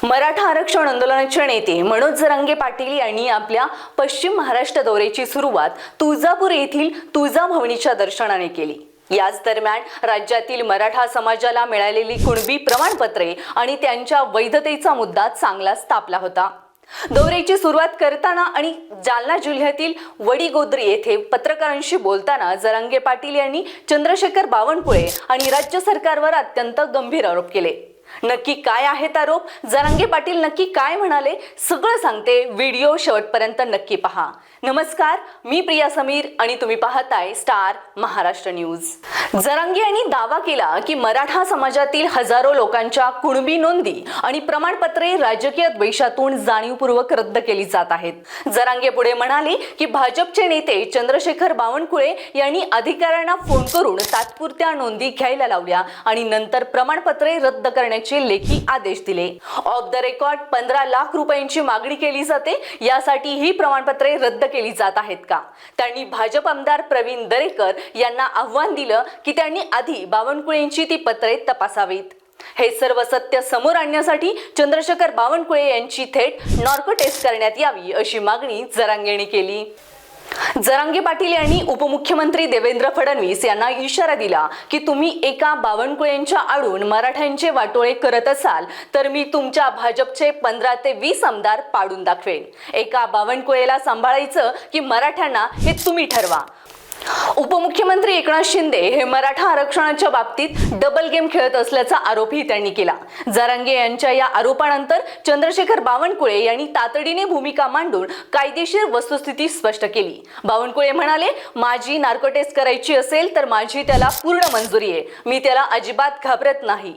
मराठा आरक्षण आंदोलनाचे नेते मनोज जरांगे पाटील यांनी आपल्या पश्चिम महाराष्ट्र दौऱ्याची सुरुवात तुळजापूर येथील तुळजाभवानीच्या दर्शनाने केली। याच दरम्यान राज्यातील मराठा समाजाला मिळालेली कुणबी प्रमाणपत्रे आणि त्यांच्या वैधतेचा मुद्दा चांगलाच तापला होता। दौऱ्याची सुरुवात करताना आणि जालना जिल्ह्यातील वडीगोद्री येथे पत्रकारांशी बोलताना जरांगे पाटील यांनी चंद्रशेखर बावनकुळे आणि राज्य सरकारवर अत्यंत गंभीर आरोप केले। नक्की काय आहेत आरोप, जरांगे पाटील नक्की काय म्हणाले, सगळं सांगते। व्हिडिओ शेवटपर्यंत नक्की पहा। नमस्कार, मी प्रिया समीर आणि तुम्ही पाहताय स्टार महाराष्ट्र न्यूज। जरांगे यांनी दावा केला की मराठा समाजातील हजारो लोकांच्या कुणबी नोंदी आणि प्रमाणपत्रे राजकीय द्वेषातून जाणीवपूर्वक रद्द केली जात आहेत। जरांगे पुढे म्हणाले की भाजपचे नेते चंद्रशेखर बावनकुळे यांनी अधिकाऱ्यांना फोन करून तात्पुरत्या नोंदी घ्यायला लावल्या आणि नंतर प्रमाणपत्रे रद्द करण्याचे लेखी आदेश दिले। ऑफ द रेकॉर्ड 15 लाख रुपयांची मागणी केली जाते, यासाठी ही प्रमाणपत्रे रद्द केली जात आहेत का? त्यांनी भाजप आमदार प्रवीण दरेकर यांना आव्हान दिलं की त्यांनी आधी बावनकुळेंची ती पत्रे तपासावीत। हे सर्व सत्य समोर आणण्यासाठी चंद्रशेखर बावनकुळे यांची थेट नार्को टेस्ट करण्यात यावी अशी मागणी जरांगेंनी केली। जरांगे पाटील यांनी उपमुख्यमंत्री देवेंद्र फडणवीस यांना इशारा दिला की तुम्ही एका बावनकुळेंच्या आडून मराठ्यांचे वाटोळे करत असाल तर मी तुमच्या भाजपचे 15 ते 20 आमदार पाडून दाखवेन। एका बावनकुळेला सांभाळायचं की मराठ्यांना हे तुम्ही ठरवा। उपमुख्यमंत्री एकनाथ शिंदे हे मराठा आरक्षणाच्या बाबतीत डबल गेम खेळत असल्याचा आरोपही त्यांनी केला। जरांगे यांच्या या आरोपानंतर चंद्रशेखर बावनकुळे यांनी तातडीने भूमिका मांडून कायदेशीर वस्तुस्थिती स्पष्ट केली। बावनकुळे म्हणाले, माझी नार्को टेस्ट करायची असेल तर माझी त्याला पूर्ण मंजुरी आहे, मी त्याला अजिबात घाबरत नाही।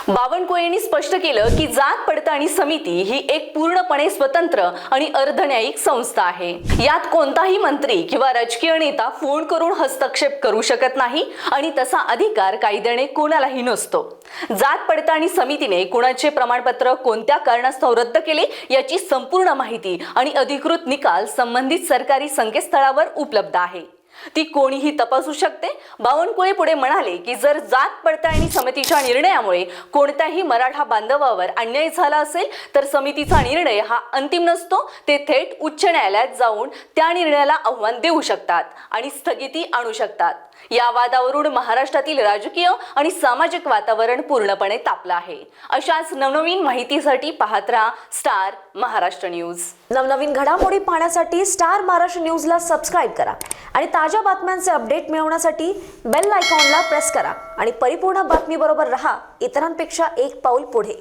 बावनकुळेंनी स्पष्ट केलं की जात पडताळणी समिती ही एक पूर्णपणे स्वतंत्र आणि अर्धन्यायिक संस्था आहे। यात कोणताही मंत्री किंवा राजकीय नेता फोन करून हस्तक्षेप करू शकत नाही आणि तसा अधिकार कायद्याने कोणालाही नसतो। जात पडताळणी समितीने कुणाचे प्रमाणपत्र कोणत्या कारणास्तव रद्द केले याची संपूर्ण माहिती आणि अधिकृत निकाल संबंधित सरकारी संकेतस्थळावर उपलब्ध आहे, ती कोणीही तपासू शकते। बावनकुळे पुढे म्हणाले की जर जात पडताळणी समितीच्या निर्णयामुळे कोणत्याही मराठा बांधवावर अन्याय झाला असेल तर समितीचा निर्णय हा अंतिम नसतो, ते थेट उच्च न्यायालयात जाऊन त्या निर्णयाला आव्हान देऊ शकतात आणि स्थगिती आणू शकतात। या वादावरून महाराष्ट्रातील राजकीय आणि सामाजिक वातावरण पूर्णपणे तापलं आहे। अशाच नवनवीन माहितीसाठी पाहत रहा स्टार महाराष्ट्र न्यूज। नवनवीन घडामोडी पाहण्यासाठी स्टार महाराष्ट्र न्यूजला सबस्क्राइब करा आणि ताज्या बातम्यांचे अपडेट मिळवण्यासाठी बेल आयकॉनला प्रेस करा आणि परिपूर्ण बातमी बरोबर रहा, इतरांपेक्षा एक पाऊल पुढे।